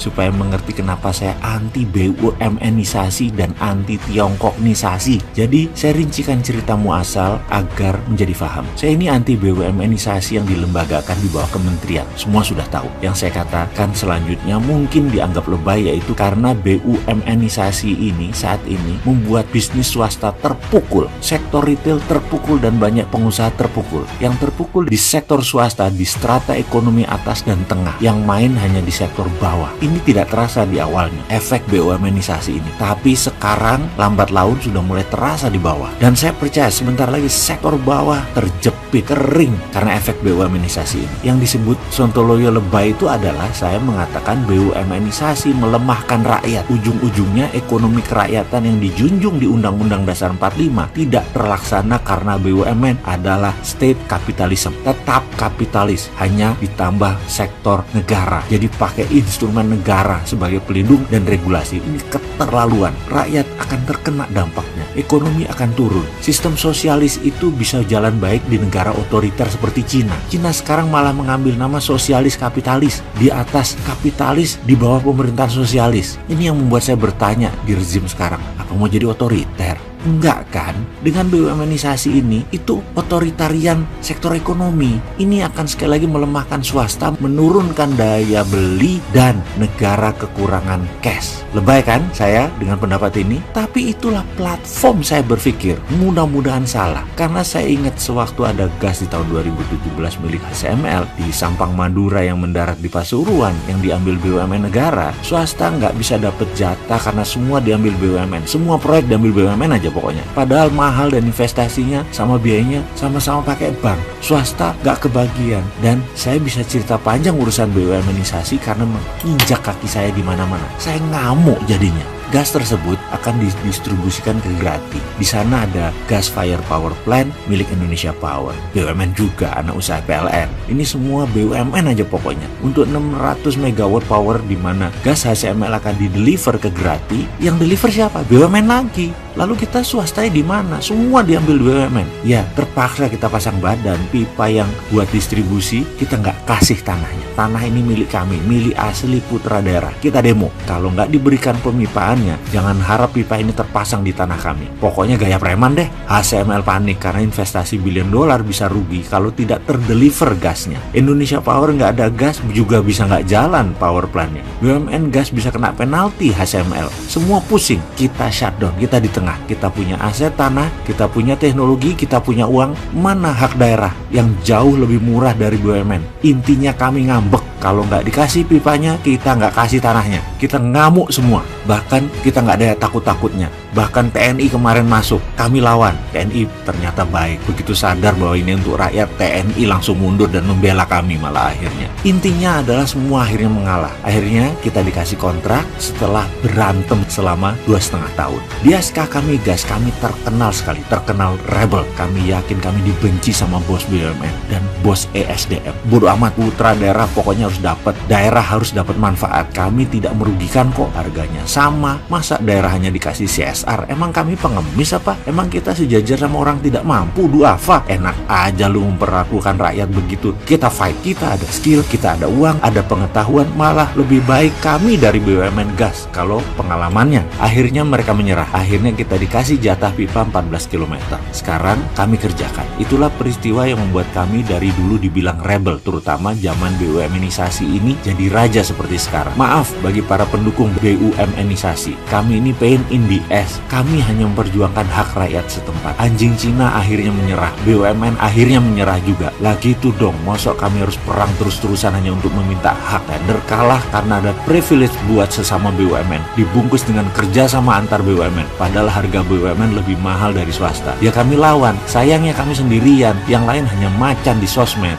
supaya mengerti kenapa saya anti BUMN-isasi dan anti Tiongkoknisasi. Jadi saya rincikan cerita muasal agar menjadi paham. Saya ini anti BUMN-isasi yang dilembagakan di bawah kementerian. Semua sudah tahu. Yang saya katakan selanjutnya mungkin dianggap lebay, yaitu karena BUMN-isasi ini saat ini membuat bisnis swasta terpukul, sektor retail terpukul, dan banyak pengusaha terpukul. Yang terpukul di sektor swasta, di strata ekonomi atas dan tengah, yang main hanya di sektor bawah. Ini tidak terasa di awalnya, efek BUMN-isasi ini. Tapi sekarang lambat laun sudah mulai terasa di bawah. Dan saya percaya sebentar lagi sektor bawah terjepit, kering karena efek BUMN-isasi ini. Yang disebut sontoloyo lebay itu adalah saya mengatakan BUMN-isasi melemahkan rakyat. Ujung-ujungnya ekonomi kerakyatan yang dijunjung di Undang-Undang Dasar 45 tidak terlaksana karena BUMN adalah state capitalism, tetap kapitalis, hanya ditambah sektor negara. Jadi pakai instrumen negara sebagai pelindung dan regulasi. Ini keterlaluan. Rakyat akan terkena dampaknya. Ekonomi akan turun. Sistem sosialis itu bisa jalan baik di negara otoriter seperti Cina. Cina sekarang malah mengambil nama sosialis kapitalis. Di atas kapitalis, di bawah pemerintahan sosialis. Ini yang membuat saya bertanya di rezim sekarang, apa mau jadi otoriter? Enggak kan? Dengan BUMN-isasi ini, itu otoritarian sektor ekonomi. Ini akan sekali lagi melemahkan swasta, menurunkan daya beli, dan negara kekurangan cash. Lebay kan saya dengan pendapat ini? Tapi itulah platform saya berpikir. Mudah-mudahan salah. Karena saya ingat sewaktu ada gas di tahun 2017 milik HCML di Sampang Madura yang mendarat di Pasuruan, yang diambil BUMN negara, swasta nggak bisa dapat jatah karena semua diambil BUMN. Semua proyek diambil BUMN aja pokoknya. Padahal mahal dan investasinya sama biayanya sama-sama pakai bank. Swasta gak kebagian. Dan saya bisa cerita panjang urusan BUMN-isasi karena menginjak kaki saya di mana-mana. Saya ngamuk jadinya. Gas tersebut akan didistribusikan ke Grati. Di sana ada gas fire power plant milik Indonesia Power. BUMN juga, anak usaha PLN. Ini semua BUMN aja pokoknya. Untuk 600 megawatt power di mana gas HCML akan dideliver ke Grati, yang deliver siapa? BUMN lagi. Lalu kita swastanya di mana? Semua diambil BUMN. Ya, terpaksa kita pasang badan, pipa yang buat distribusi, kita nggak kasih tanahnya. Tanah ini milik kami, milik asli putra daerah. Kita demo. Kalau nggak diberikan pemipaannya, jangan harap pipa ini terpasang di tanah kami. Pokoknya gaya preman deh. HCML panik karena investasi billion dolar bisa rugi kalau tidak terdeliver gasnya. Indonesia Power nggak ada gas juga bisa nggak jalan power plantnya. BUMN gas bisa kena penalti HCML. Semua pusing. Kita shutdown, kita di tengah. Kita punya aset tanah, kita punya teknologi, kita punya uang. Mana hak daerah yang jauh lebih murah dari BUMN? Intinya kami ngambek. Kalau nggak dikasih pipanya, kita nggak kasih tanahnya. Kita ngamuk semua. Bahkan kita nggak ada takut-takutnya. Bahkan TNI kemarin masuk, kami lawan. TNI ternyata baik. Begitu sadar bahwa ini untuk rakyat, TNI langsung mundur dan membela kami malah akhirnya. Intinya adalah semua akhirnya mengalah. Akhirnya kita dikasih kontrak setelah berantem selama 2,5 tahun. Di SK kami gas, kami terkenal sekali. Terkenal rebel. Kami yakin kami dibenci sama bos BUMN dan bos ESDM. Bodoh amat, putra daerah pokoknya harus dapat. Daerah harus dapat manfaat. Kami tidak merugikan kok, harganya sama. Masa daerah hanya dikasih CSR? Emang kami pengemis apa? Emang kita sejajar sama orang tidak mampu? Duafa, enak aja lu memperlakukan rakyat begitu. Kita fight, kita ada skill, kita ada uang, ada pengetahuan. Malah lebih baik kami dari BUMN gas kalau pengalamannya. Akhirnya mereka menyerah. Akhirnya kita dikasih jatah pipa 14 km. Sekarang kami kerjakan. Itulah peristiwa yang membuat kami dari dulu dibilang rebel, terutama zaman BUMN-isasi ini jadi raja seperti sekarang. Maaf bagi para pendukung BUMN-isasi. Kami ini pain in the ass. Kami hanya memperjuangkan hak rakyat setempat. Anjing Cina akhirnya menyerah. BUMN akhirnya menyerah juga. Lagi itu dong, mosok kami harus perang terus-terusan hanya untuk meminta hak. Tender kalah karena ada privilege buat sesama BUMN. Dibungkus dengan kerja sama antar BUMN. Padahal harga BUMN lebih mahal dari swasta. Ya kami lawan. Sayangnya kami sendirian. Yang lain hanya macan di sosmed.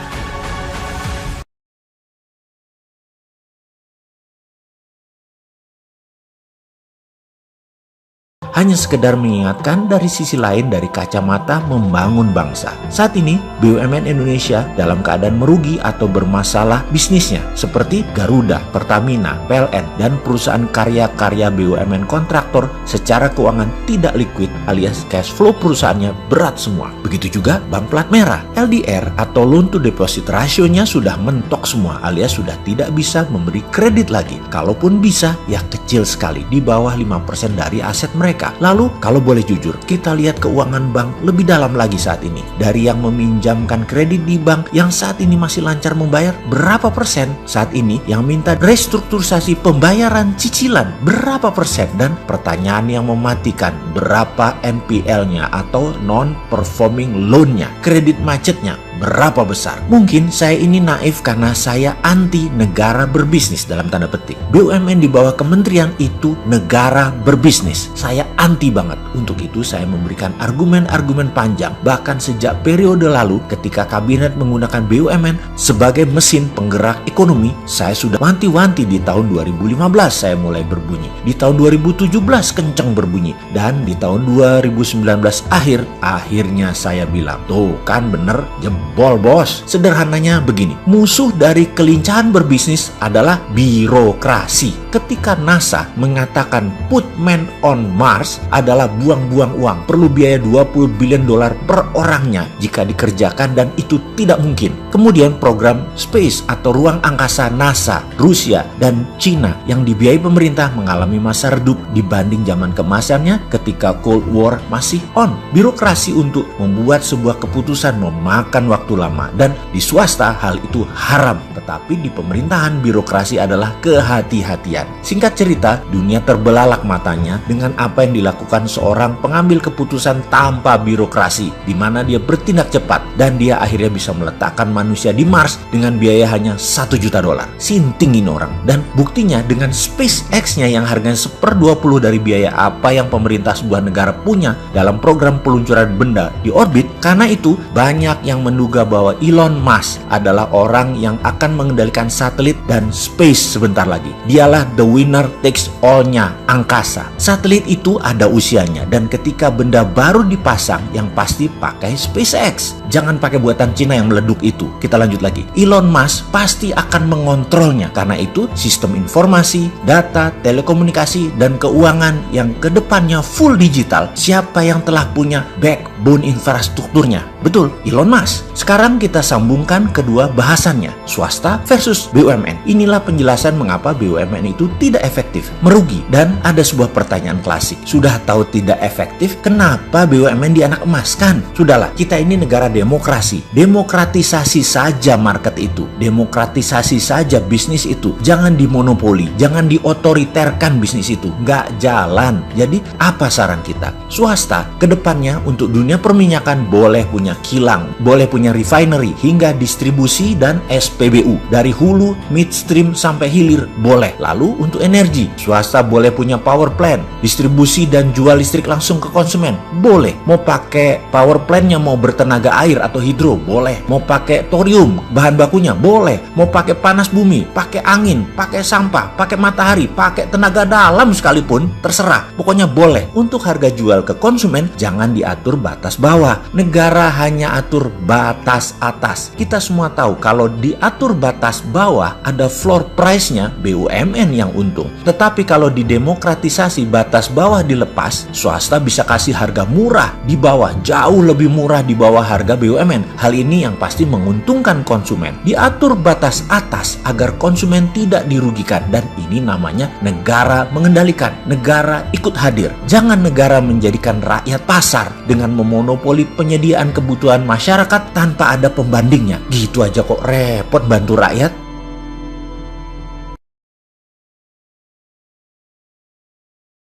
hanya sekedar mengingatkan dari sisi lain dari kacamata membangun bangsa. Saat ini BUMN Indonesia dalam keadaan merugi atau bermasalah bisnisnya seperti Garuda, Pertamina, PLN, dan perusahaan karya-karya BUMN kontraktor secara keuangan tidak liquid alias cash flow perusahaannya berat semua. Begitu juga bank plat merah, LDR atau loan to deposit rasionya sudah mentok semua alias sudah tidak bisa memberi kredit lagi. Kalaupun bisa, ya kecil sekali, di bawah 5% dari aset mereka. Lalu, kalau boleh jujur, kita lihat keuangan bank lebih dalam lagi saat ini. Dari yang meminjamkan kredit di bank yang saat ini masih lancar membayar, berapa persen? Saat ini yang minta restrukturisasi pembayaran cicilan, berapa persen? Dan pertanyaan yang mematikan, berapa NPL-nya atau non-performing loan-nya, kredit macetnya, berapa besar? Mungkin saya ini naif karena saya anti negara berbisnis dalam tanda petik. BUMN di bawah kementerian itu negara berbisnis. Saya anti banget. Untuk itu saya memberikan argumen-argumen panjang. Bahkan sejak periode lalu ketika kabinet menggunakan BUMN sebagai mesin penggerak ekonomi, saya sudah wanti-wanti di tahun 2015 saya mulai berbunyi. Di tahun 2017 kenceng berbunyi. Dan di tahun 2019 akhirnya saya bilang, tuh kan bener, jebol bos. Sederhananya begini, musuh dari kelincahan berbisnis adalah birokrasi. Ketika NASA mengatakan put man on Mars adalah buang-buang uang, perlu biaya $20 billion per orangnya jika dikerjakan dan itu tidak mungkin. Kemudian program space atau ruang angkasa NASA, Rusia, dan Cina yang dibiayai pemerintah mengalami masa redup dibanding zaman keemasannya ketika Cold War masih on. Birokrasi untuk membuat sebuah keputusan memakan waktu lama, dan di swasta hal itu haram, tetapi di pemerintahan birokrasi adalah kehati-hatian. Singkat cerita, dunia terbelalak matanya dengan apa yang dilakukan seorang pengambil keputusan tanpa birokrasi, di mana dia bertindak cepat dan dia akhirnya bisa meletakkan manusia di Mars dengan biaya hanya $1 juta. Sintingin orang. Dan buktinya dengan SpaceX-nya yang harganya 1/20 dari biaya apa yang pemerintah sebuah negara punya dalam program peluncuran benda di orbit. Karena itu banyak yang menduga bahwa Elon Musk adalah orang yang akan mengendalikan satelit dan space sebentar lagi. Dialah the winner takes all-nya angkasa. Satelit itu ada usianya, dan ketika benda baru dipasang yang pasti pakai SpaceX. Jangan pakai buatan Cina yang meleduk itu. Kita lanjut lagi. Elon Musk pasti akan mengontrolnya. Karena itu sistem informasi, data, telekomunikasi, dan keuangan yang kedepannya full digital. Siapa yang telah punya backbone infrastrukturnya? Betul, Elon Musk. Sekarang kita sambungkan kedua bahasannya, swasta versus BUMN. Inilah penjelasan mengapa BUMN itu tidak efektif, merugi. Dan ada sebuah pertanyaan klasik. Sudah tahu tidak efektif, kenapa BUMN dianak emaskan? Sudahlah, kita ini negara demokrasi. Demokratisasi saja market itu. Demokratisasi saja bisnis itu. Jangan dimonopoli, jangan diotoriterkan bisnis itu. Nggak jalan. Jadi, apa saran kita? Swasta, kedepannya untuk dunia perminyakan boleh punya kilang, boleh punya refinery, hingga distribusi dan SPBU. Dari hulu, midstream, sampai hilir, boleh. Lalu untuk energi, swasta boleh punya power plant, distribusi dan jual listrik langsung ke konsumen, boleh. Mau pakai power plantnya mau bertenaga air atau hidro, boleh. Mau pakai thorium, bahan bakunya, boleh. Mau pakai panas bumi, pakai angin, pakai sampah, pakai matahari, pakai tenaga dalam sekalipun, terserah. Pokoknya boleh. Untuk harga jual ke konsumen, jangan diatur batas bawah. Negara hanya atur batas atas. Kita semua tahu kalau diatur batas bawah ada floor price-nya, BUMN yang untung. Tetapi kalau didemokratisasi batas bawah dilepas, swasta bisa kasih harga murah di bawah, jauh lebih murah di bawah harga BUMN. Hal ini yang pasti menguntungkan konsumen. Diatur batas atas agar konsumen tidak dirugikan, dan ini namanya negara mengendalikan, negara ikut hadir. Jangan negara menjadikan rakyat pasar dengan memonopoli penyediaan kebutuhan masyarakat tanpa ada pembandingnya. Gitu aja kok repot bantu rakyat.